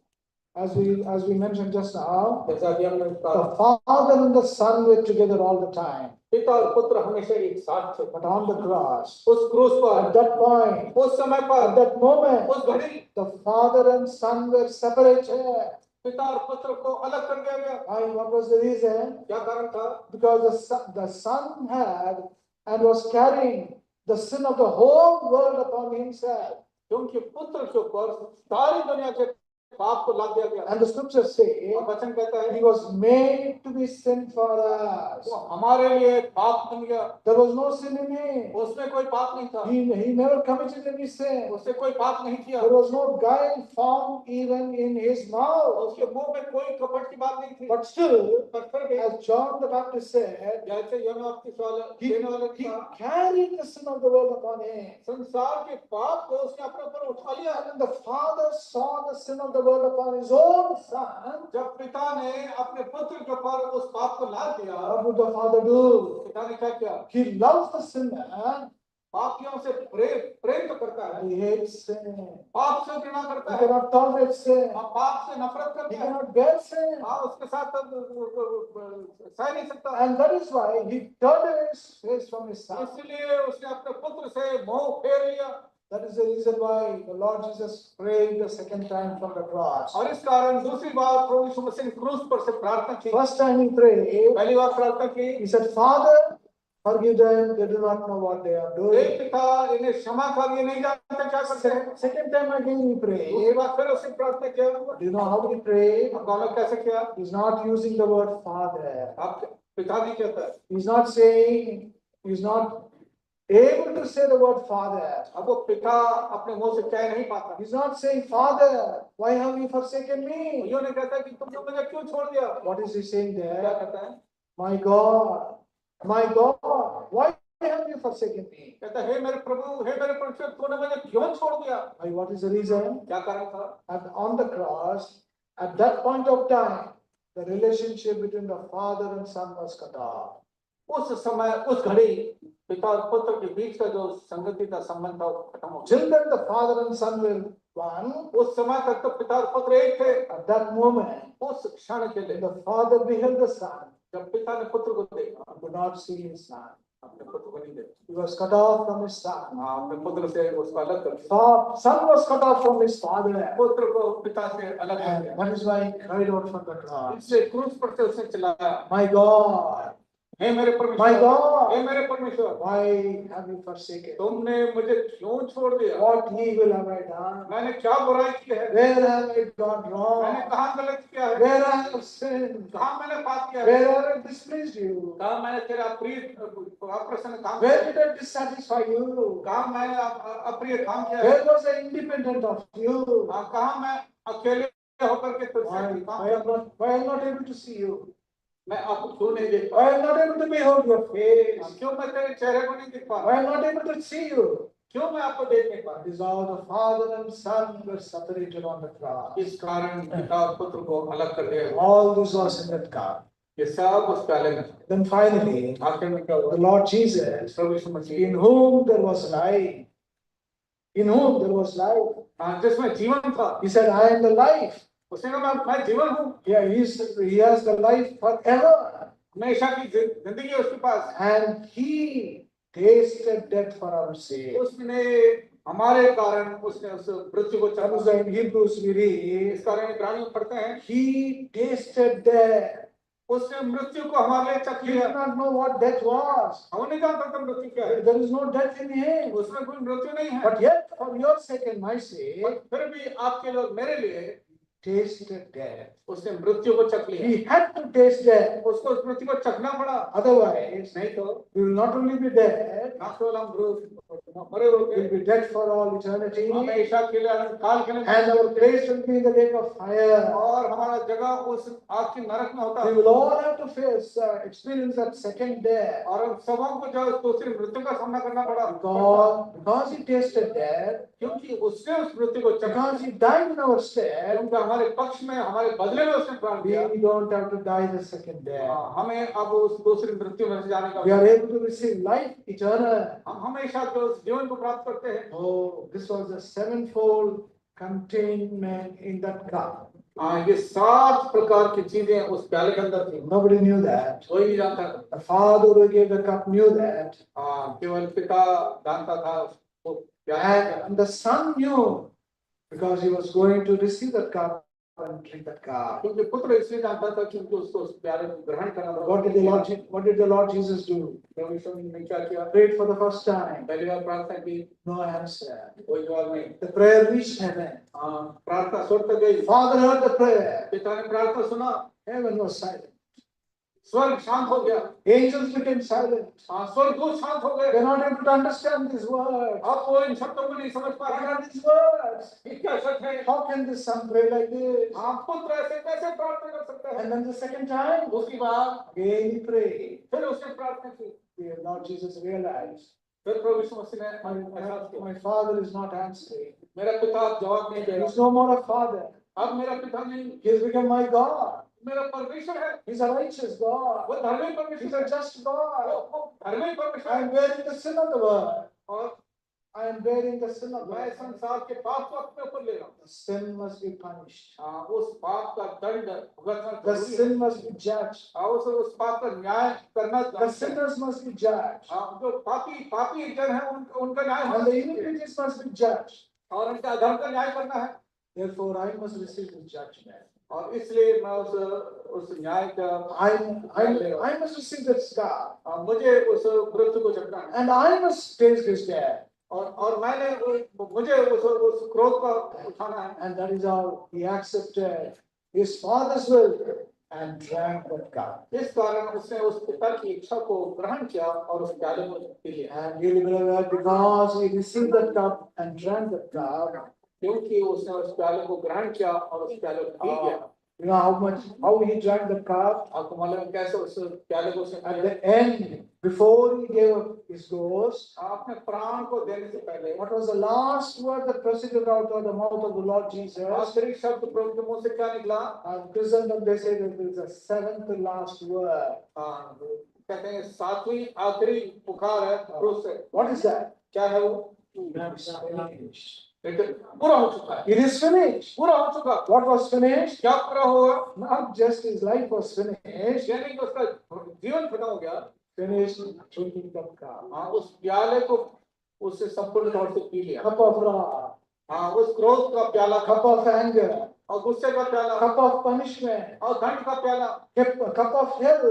As we mentioned just now, जैसा कि हमने कहा, the Father and the Son were together all the time. पिता और पुत्र हमेशा एक साथ थे। But on the cross, उस क्रूस पर, at that point, उस समय at पर, that moment, उस घड़ी the Father and Son were separated. पिता और पुत्र को अलग कर दिया गया। Why? What was the reason? क्या कारण था? Because the Son had and was carrying the sin of the whole world upon himself. क्योंकि पुत्र के ऊपर सारी दुनिया के पाप को लाद दिया गया। And the scriptures say, और वचन कहता है, he was made to be sin for us. वो हमारे लिए पाप बन गया। There was no sin in him. उसमें कोई पाप नहीं था, He never committed any sin. उससे कोई पाप नहीं किया, There was no guile found even in his mouth. उसके मुंह में कोई कपट की बात नहीं थी। But still, पर फिर भी, as John the Baptist said, जैसे यूहन्ना बपतिस्मा he देने वाले था, carried the sin of the world upon him. संसार के पाप को उसने अपने ऊपर उठा लिया। And when the Father saw the sin of the world upon his own Son, जब पिता ने अपने पुत्र के ऊपर उस पाप को लाद दिया, what would the Father do? पिता ने क्या किया? He loves the sinner. पापियों से प्रेम तो करता है, He hates sin. पाप से घृणा करता He है, cannot tolerate sin. पाप से नफरत He करता है, cannot bear sin. उसके साथ सह नहीं सकता। And that is why he turned away his face from his Son. इसलिए उसने अपने पुत्र से मुंह फेर लिया। That is the reason why the Lord Jesus prayed the second time from the cross. और इस कारण दूसरी बार प्रभु यीशु मसीह ने क्रूस पर से प्रार्थना की। First time he prayed, पहली बार प्रार्थना की, he said, Father, forgive them, they do not know what they are hey doing. पिता इन्हें क्षमा कर, ये नहीं जानते क्या करते हैं। Second time again he दूसरी prayed. बार फिर उसने प्रार्थना किया। Do you know how he prayed? अब मालूम कैसे किया? He's not using the word Father. आप पिता नहीं कहता है, He's not saying, he's not able to say the word Father. अब वो पिता अपने मुंह से कह नहीं पाता। He's not saying, Father, why have you forsaken me? यो नहीं कहता कि तुमने मुझे क्यों छोड़ दिया। What is he saying क्या there? कहता है? My God, why have you forsaken me? कहता है, हे मेरे प्रभु, हे मेरे परमेश्वर, तूने मुझे क्यों छोड़ दिया? Why, what is the reason? क्या कारण था? And on the cross, at that point of time, the relationship between the Father and Son was cut off. उस समय, उस घड़ी पिता और पुत्र के बीच का जो संगति का संबंध था वो खत्म हो गया। Till then, the Father and Son were one. उस समय तक तो पिता और पुत्र एक थे। At that moment, उस क्षण के लिए the Father beheld the Son, जब पिता ने पुत्र को देखा, and could not see his Son. अपने पुत्र को नहीं देखा, He was cut off from his Son. अपने पुत्र से उसको अलग कर दिया। Son was cut off from his Father. पुत्र को पिता से अलग कर And दिया। that is why he cried out from the cross. इसलिए क्रूस पर से उसने चिल्लाया, My God, हे मेरे My परमेश्वर, हे God, मेरे परमेश्वर, why have you forsaken? तुमने मुझे क्यों छोड़ दिया? What evil have I done? मैंने क्या बुराई की है? Where have I gone मैंने wrong? कहाँ गलत किया है? Where I have sinned? कहाँ मैंने पाप किया है? Where have I displeased you? कहाँ मैंने तेरा प्रिय अप्रसन्न काम Where किया? did I dissatisfy you? कहाँ मैंने अप्रिय काम किया है? Where was I independent of you? कहाँ मैं अकेले होकर के तुझसे काम किया? Why am I not able to see you? मैं आपको क्यों नहीं देख पा Why am I not able to behold your face? क्यों मैं तेरे चेहरे को नहीं देख पा Why am I not able to see you? क्यों मैं आपको देख नहीं पा It is all the Father and Son were separated on the cross. इस कारण पिता और पुत्र को अलग कर दिया गया। All this was in that cup. ये सब उस प्याले में था। Then finally, आखिर में क्या हुआ? the Lord Jesus, Prabhu Yeshu Masih in whom there was life, in whom there was life, जिसमें जीवन था, he said, I am the life. उसने कहा मैं जीवन हूँ। Yeah, he has the life forever. हमेशा की जिंदगी है उसके पास। And he tasted death for our sake. उसने हमारे कारण उसने उस मृत्यु को That was चखा। in Hebrews we read, इस कारण इब्रानियों में पढ़ते हैं, he tasted death. उसने मृत्यु को हमारे लिए चख He लिया। did not know what death was. हम नहीं जानता था मृत्यु क्या है। There is no death in him. उसमें कोई मृत्यु नहीं है। But yet, for your sake and my sake, पर फिर भी आपके लोग मेरे लिए tasted death. उसने मृत्यु को चख लिया। He had to taste death. उसको उस मृत्यु को चखना पड़ा। Otherwise, नहीं तो we will not only be dead, ना केवल हम मरे we होंगे, will be dead for all eternity, हमेशा के लिए अनंत काल के लिए, and our place will be in the lake of fire. और हमारा जगह उस आग की नरक में होता We है। will all have to face, experience that second death. और हम सबों को जो दूसरी मृत्यु का सामना करना पड़ा, Because he tasted death, क्योंकि उसने उस मृत्यु को चखा, because he died in our stead, क्योंकि हमारे पक्ष में हमारे बदले में उसने प्राण दिया। we don't have to die the second death. हमें अब उस दूसरी मृत्यु में से जाने का, We are able to receive life eternal. हम हमेशा जो उस जीवन को प्राप्त करते हैं। Oh, this was a sevenfold containment in that cup. ये 7 प्रकार की चीजें उस प्याले के अंदर थी। Nobody knew that. कोई नहीं जानता था। The Father who gave the cup knew that. केवल पिता जानता था उसको प्याला। And the Son knew because he was going to receive that cup and drink that cup. क्योंकि पुत्र इसलिए जानता था क्योंकि उसको उस प्याले को ग्रहण करना था। What did the Lord Jesus do? प्रभु यीशु ने क्या किया? Prayed for the first time. पहली बार प्रार्थना की, No answer. कोई जवाब नहीं। The prayer reached heaven. प्रार्थना स्वर्ग तक गई। Father heard the prayer. पिता ने प्रार्थना सुना, Heaven was silent. स्वर्ग शांत हो गया। Angels became silent. स्वर्गदूत शांत हो गए। They're not able to understand these words. अब वो इन शब्दों को नहीं समझ पा What रहे। are these words? ये क्या सच है? How can this son pray like this? पुत्र ऐसे कैसे प्रार्थना कर सकता है? And then the second time, उसके बाद again he prayed. फिर उसने प्रार्थना की। The Lord Jesus realized, फिर प्रभु यीशु मसीह ने एहसास किया, my father is not answering. मेरा पिता जवाब नहीं दे He's रहा। no more a father. अब मेरा पिता नहीं, He has become my God. मेरा परमेश्वर है। He's a righteous God. वो धर्मी He's परमेश्वर a है। just God. वो धर्मी परमेश्वर I am है। bearing the sin of the world. और I am bearing the sin of the मैं world. संसार के पाप को अपने ऊपर ले रहा हूँ। The sin must be punished. उस पाप का दंड भुगतना The जरूरी है। sin must be judged. उस पाप का न्याय करना The sinners must be judged. जो पापी जन है उनका न्याय And होना the चाहिए। iniquities must be judged. और उनका अधर्म का न्याय करना है। Therefore, I must receive the judgment. और इसलिए मैं उस न्याय का I must receive that scar. मुझे उस मृत्यु को चखना है। And I must taste his death. और मुझे उस क्रोध का उठाना है। And that is how he accepted his father's will and drank that cup. इस कारण उसने उस पिता की इच्छा को ग्रहण किया और उस प्याले को पी लिया। And really, beloved, because he received that cup and drank that cup, क्योंकि उसने उस प्याले को ग्रहण किया और उस प्याले को पी लिया। you know how he drank the cup? आपको मालूम है कैसे उस प्याले को उसने At the end, before he gave up his ghost, अपने प्राण को देने से पहले what was the last word that proceeded out of the mouth of the Lord Jesus? आखिरी शब्द प्रभु के मुंह से क्या निकला? Christendom, they say that there is a seventh to last word. कहते हैं 7वीं आखिरी पुकार है क्रूस से। What is that? क्या है वो? It's finished. पूरा हो चुका है। It is finished. पूरा हो चुका। What was finished? क्या पूरा हुआ? Not just his life was finished. यानी कि उसका जीवन खत्म हो गया। Finished drinking the cup. उस प्याले को उससे संपूर्ण तौर से पी लिया। Cup of wrath. उस क्रोध का प्याला, Cup of anger. और गुस्से का प्याला, Cup of punishment. और दंड का प्याला, Cup of hell.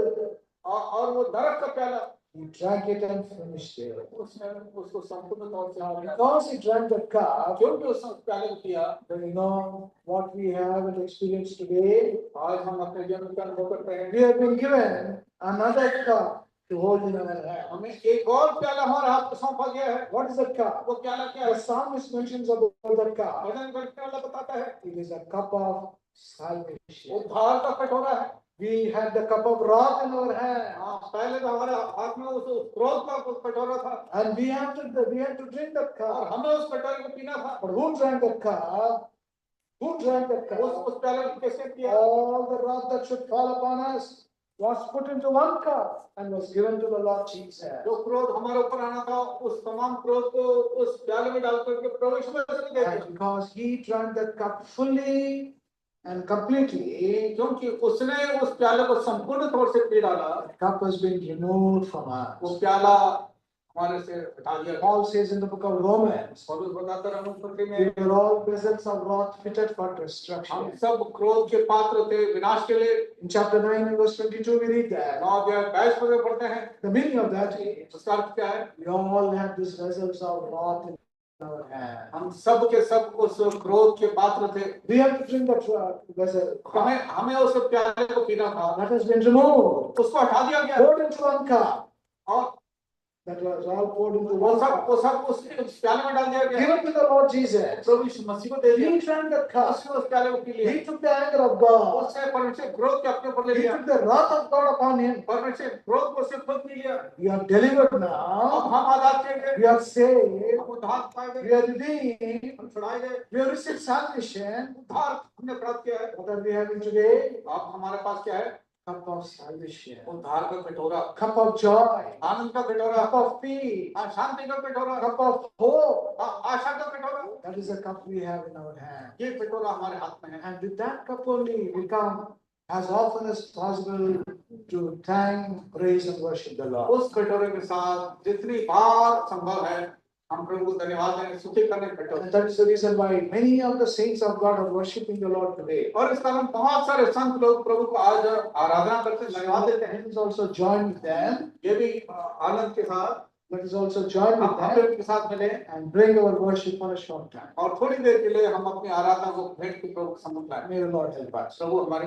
और वो नरक का प्याला he drank it and finished it. उसने उसको संपूर्ण तौर से हार Because he drank the cup, क्योंकि उसने उस प्याले को पिया then you know what we have and experience today. आज हम अपने जीवन का अनुभव करते हैं We have been given another cup to hold in our hand. हमें एक और प्याला हमारे हाथ में सौंपा गया है What is the cup? वो प्याला क्या है The psalmist mentions about the cup. भजन करने वाला बताता है It is a cup of salvation. उद्धार का कटोरा है We had the cup of wrath in our hand, हाँ पहले तो हमारे हाथ में उस क्रोध का कटोरा था and we had to drink that और cup. हमें उस कटोरे को पीना था But who drank that cup? Who drank that cup? उस प्याले को कैसे किया All the wrath that should fall upon us was put into one cup and was given to the Lord Jesus. जो क्रोध हमारे ऊपर आना था उस तमाम क्रोध को उस प्याले में डाल करके प्रवेश में दे दिया And because he drank that cup fully and completely, क्योंकि उसने उस प्याले को संपूर्ण तौर से पी डाला the cup has been removed from वो us. प्याला हमारे से हटा दिया गया Paul says in the book of Romans, पौलुस बताता है रोमन में we were all vessels of wrath fitted for हम destruction. सब क्रोध के पात्र थे विनाश के लिए In chapter 9 and verse 22 we read that. 9 में पढ़ते हैं The meaning of that is, उसका अर्थ क्या है we all have these vessels of wrath in our hand. हम सब के सब उस क्रोध के पात्र थे We have to drink that vessel. हमें उस प्याले को पीना था That has been removed, उसको हटा दिया गया poured into one cup. और That was all poured into वो one सब cup. वो सब उस प्याले में डाल दिया गया Given to the Lord Jesus. प्रभु यीशु मसीह को दे दिया He drank the cup. उसने उस प्याले को पी लिया He took the anger of God. उसने परमेश्वर क्रोध के अपने ऊपर ले He लिया took the wrath of God upon him. परमेश्वर क्रोध को उसने खुद पी लिया We are delivered अब now. हम आजाद किए गए We are saved. हम उद्धार पाए गए We are redeemed. हम छुड़ाए गए We have received salvation. उद्धार हमने प्राप्त किया है What are we having today? अब हमारे पास क्या है Cup of salvation. उद्धार का कटोरा Cup of joy. आनंद का कटोरा Cup of peace. शांति का कटोरा Cup of hope. आशा का कटोरा That is the cup we have in our hand. ये कटोरा हमारे हाथ में है And with that cup only, we come as often as possible to thank, praise, and worship the Lord. उस कटोरे के साथ जितनी बार संभव है हम प्रभु को धन्यवाद देने स्तुति करने कटोरे And that is the reason why many of the saints of God are worshiping the Lord today. और इस कारण बहुत सारे संत लोग प्रभु को आज आराधना करते हैं धन्यवाद देते हैं Let us also join with them. ये भी आनंद के साथ Let us also join with हम them उनके साथ मिले and bring our worship for a short time. और थोड़ी देर के लिए हम अपनी आराधना को भेंट के प्रभु के सम्मुख लाएं May the Lord help us. प्रभु हमारी